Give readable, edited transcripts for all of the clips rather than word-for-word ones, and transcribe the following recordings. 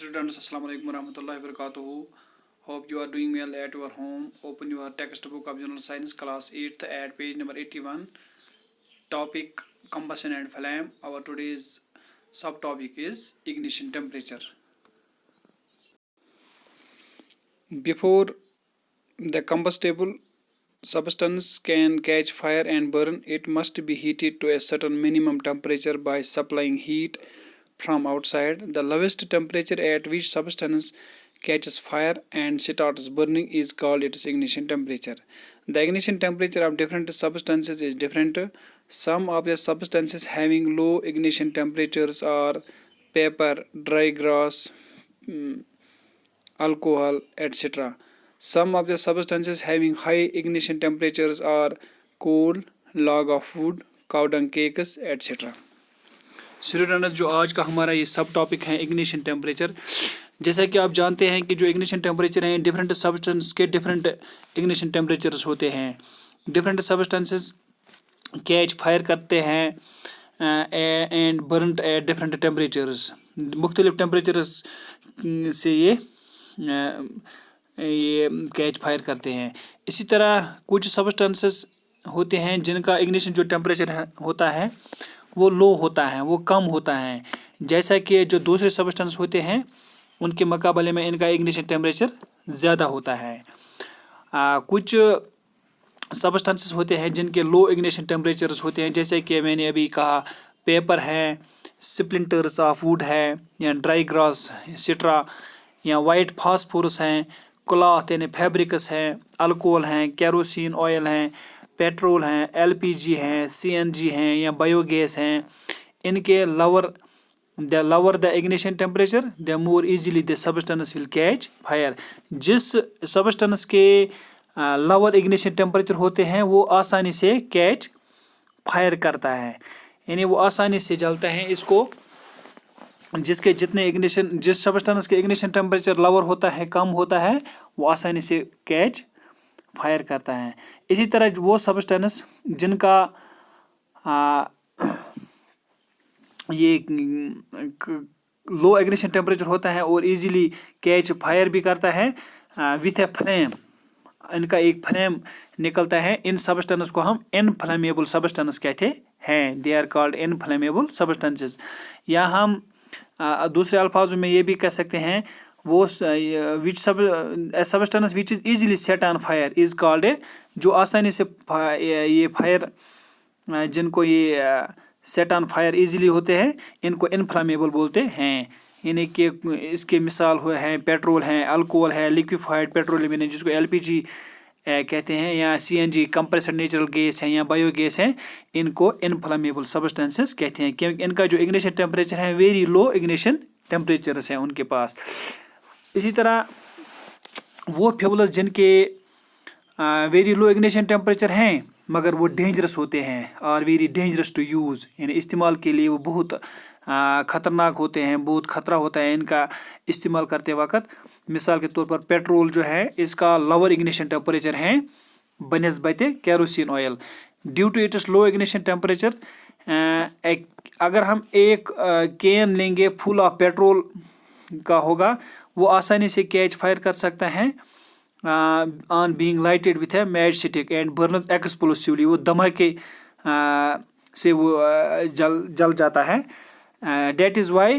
Students, Assalamu alaikum warahmatullahi wabarakatuh. Hope you are doing well at your home. Open your textbook of General Science class 8th at page number 81. Topic combustion and flame. Our today's subtopic is ignition temperature. Before the combustible substance can catch fire and burn, it must be heated to a certain minimum temperature by supplying heat from outside. The lowest temperature at which substance catches fire and starts burning is called its ignition temperature. The ignition temperature of different substances is different. Some of the substances having low ignition temperatures are paper, dry grass, alcohol, etc. Some of the substances having high ignition temperatures are coal, log of wood, cow dung cakes, etc. Students, जो आज का हमारा ये सब topic है ignition temperature. जैसा कि आप जानते हैं कि जो इग्निशन टेम्परेचर हैं डिफरेंट सब्सटेंस के डिफरेंट इग्निशन टेम्परेचर्स होते हैं। डिफरेंट सब्सटेंसेस कैच फायर करते हैं and burned at different temperatures. मुख्तलिफ टेम्परेचर्स से ये कैच फायर करते हैं। इसी तरह कुछ सब्सटेंसेस होते हैं जिनका इग्निशन जो टेम्परेचर होता है वो लो होता है, वो कम होता है। जैसा कि जो दूसरे सब्सटेंस होते हैं उनके मुकाबले में इनका इग्निशन टेम्परेचर ज़्यादा होता है। कुछ सब्सटेंसेस होते हैं जिनके लो इग्निशन टेम्परेचर्स होते हैं, जैसे कि मैंने अभी कहा पेपर है, स्प्लिंटर्स ऑफ वुड है, या ड्राई ग्रास सिट्रा, या वाइट फास्फोरस हैं, क्लॉथ यानी फैब्रिक्स हैं, अल्कोहल हैं, केरोसिन ऑयल हैं, पेट्रोल हैं, एलपीजी हैं, सीएनजी हैं या बायोगैस हैं। इनके lower the ignition temperature the more easily the substance will catch fire. जिस substance के lower ignition temperature होते हैं वो आसानी से catch fire करता है, यानी वो आसानी से जलता है। इसको जिसके जितने इग्निशन जिस सबस्टेंस के इग्निशन टेम्परेचर लोअर होता है, कम होता है, वो आसानी से कैच फायर करता है। इसी तरह वो सबस्टेंस जिनका ये लो इग्निशन टेम्परेचर होता है और इजीली कैच फायर भी करता है विथ ए फ्लेम, इनका एक फ्लेम निकलता है। इन सबस्टेंस को हम इनफ्लेमेबल सबस्टेंस कहते हैं। They are called inflammable substances. या हम दूसरे अल्फाजों में ये भी कह सकते हैं वो which substance which is easily set on fire is called a, जो आसानी से ये फायर जिनको ये सेट ऑन फायर इजीली होते हैं इनको इनफ्लेमेबल बोलते हैं। यानी कि इसके मिसाल हुए हैं पेट्रोल हैं, अल्कोहल है, लिक्विफाइड पेट्रोलियम जिसको एलपीजी कहते हैं, या सीएनजी कंप्रेस्ड नेचुरल गैस है या बायोगैस है, इनको इनफ्लेमेबल सब्सटेंसेस कहते हैं क्योंकि इनका जो इग्निशन टेम्परेचर है वेरी लो इग्निशन टेम्परेचर्स हैं उनके पास। इसी तरह वो फ्यूल्स जिनके वेरी लो इग्निशन टेम्परेचर हैं मगर वो डेंजरस होते हैं और वेरी डेंजरस टू यूज़, यानी इस्तेमाल के लिए वो बहुत ख़तरनाक होते हैं, बहुत ख़तरा होता है इनका इस्तेमाल करते वक्त। मिसाल के तौर पर पेट्रोल जो है इसका लोअर इग्निशन टेम्परेचर है बनिस्बत kerosene oil. Due to its low ignition temperature अगर हम एक कैन लेंगे फुल ऑफ पेट्रोल का होगा वो आसानी से कैच फायर कर सकता है on being lighted with A match stick and burns explosively, वो धमाके से वो जल जाता है। That is why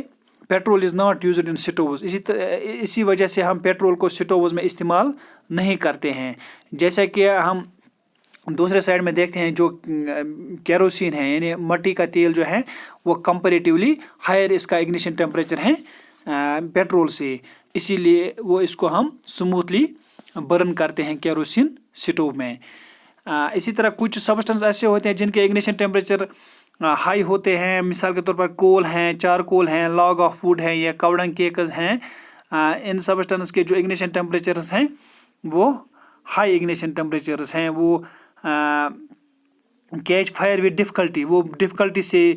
petrol is not used in stoves. इसी वजह से हम पेट्रोल को स्टोव्स में इस्तेमाल नहीं करते हैं। जैसा कि हम दूसरे साइड में देखते हैं जो केरोसिन है यानी मट्टी का तेल जो है वो कंपैरेटिवली हायर इसका इग्निशन टेम्परेचर है पेट्रोल से, इसीलिए वो इसको हम स्मूथली बर्न करते हैं केरोसिन स्टोव में। इसी तरह कुछ सब्सटेंस ऐसे होते हैं जिनके इग्निशन टेम्परेचर हाई होते हैं, मिसाल के तौर पर कोल हैं, चारकोल हैं, लॉग ऑफ वुड है या काव डंग केक्स हैं। इन सब्सटेंस के जो इग्निशन टेम्परेचर्स हैं वो हाई इग्निशन टेम्परेचर्स हैं, वो कैच फायर विद डिफ़िकल्टी, वो डिफ़िकल्टी से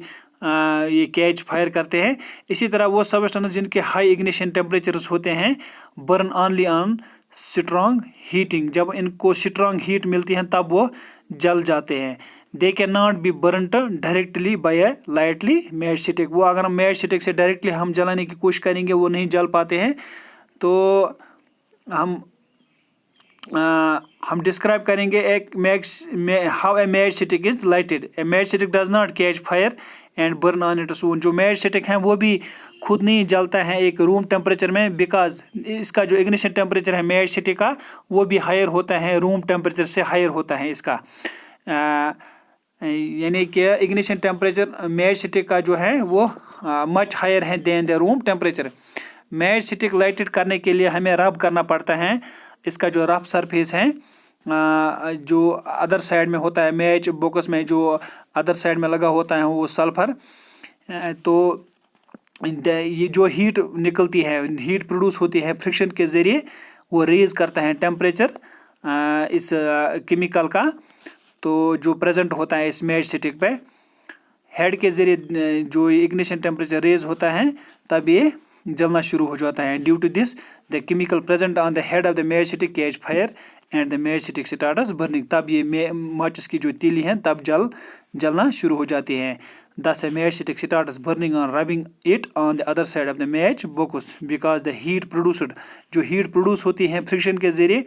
ये कैच फायर करते हैं। इसी तरह वो सब्सटेंस जिनके हाई इग्निशन टेम्परेचर्स होते हैं burn only on strong heating, जब इनको स्ट्रॉन्ग हीट मिलती है तब वो जल जाते हैं। They can not be burnt directly by a lightly match stick. वो अगर हम मैच स्टिक से डायरेक्टली हम जलाने की कोशिश करेंगे वो नहीं जल पाते हैं। तो हम डिस्क्राइब करेंगे एक how a match stick is lighted. A match stick does not catch fire and burn on its own. जो मैच स्टिक है वो भी खुद नहीं जलता है एक रूम टेम्परेचर में, बिकॉज इसका जो इग्निशन टेम्परेचर है मैच स्टिक का वो भी हायर होता है, रूम टेम्परेचर से हायर होता है इसका। यानी कि इग्निशन टेम्परेचर मैच स्टिक का जो है वो मच हायर है than the room temperature. Match stick lighted करने के लिए हमें रब करना पड़ता है। इसका जो रफ सरफेस है जो अदर साइड में होता है मैच बॉक्स में, जो अदर साइड में लगा होता है वो सल्फर, तो ये जो हीट निकलती है, हीट प्रोड्यूस होती है फ्रिक्शन के ज़रिए, वो रेज करता है टेम्परेचर इस केमिकल का, तो जो प्रेजेंट होता है इस मैच स्टिक पे। हेड के ज़रिए जो इग्निशन टेम्परेचर रेज होता है तब ये जलना शुरू हो जाता है। Due to this the chemical present on the head of the match stick catch fire and the match stick starts burning. तब ये माचिस की जो तीली है तब जलना शुरू हो जाती है। Thus a match stick starts burning on rubbing it on the other side of the match box because the heat produced, जो heat produce होती है friction के ज़रिए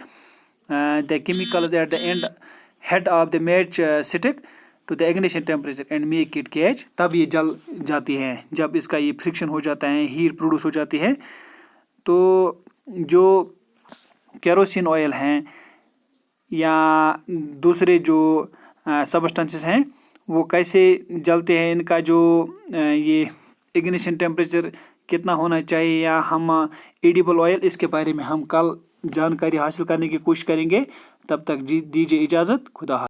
the chemicals at the head of the match stick to the ignition temperature and make it catch, तब ये जल जाती है जब इसका ये friction हो जाता है, heat produce हो जाती है। तो जो केरोसिन ऑयल हैं या दूसरे जो सबस्टेंसेस हैं वो कैसे जलते हैं, इनका जो ये इग्निशन टेम्परेचर कितना होना चाहिए या हम एडिबल ऑयल, इसके बारे में हम कल जानकारी हासिल करने की कोशिश करेंगे। तब तक दीजिए इजाज़त, खुदा हाफ़िज़।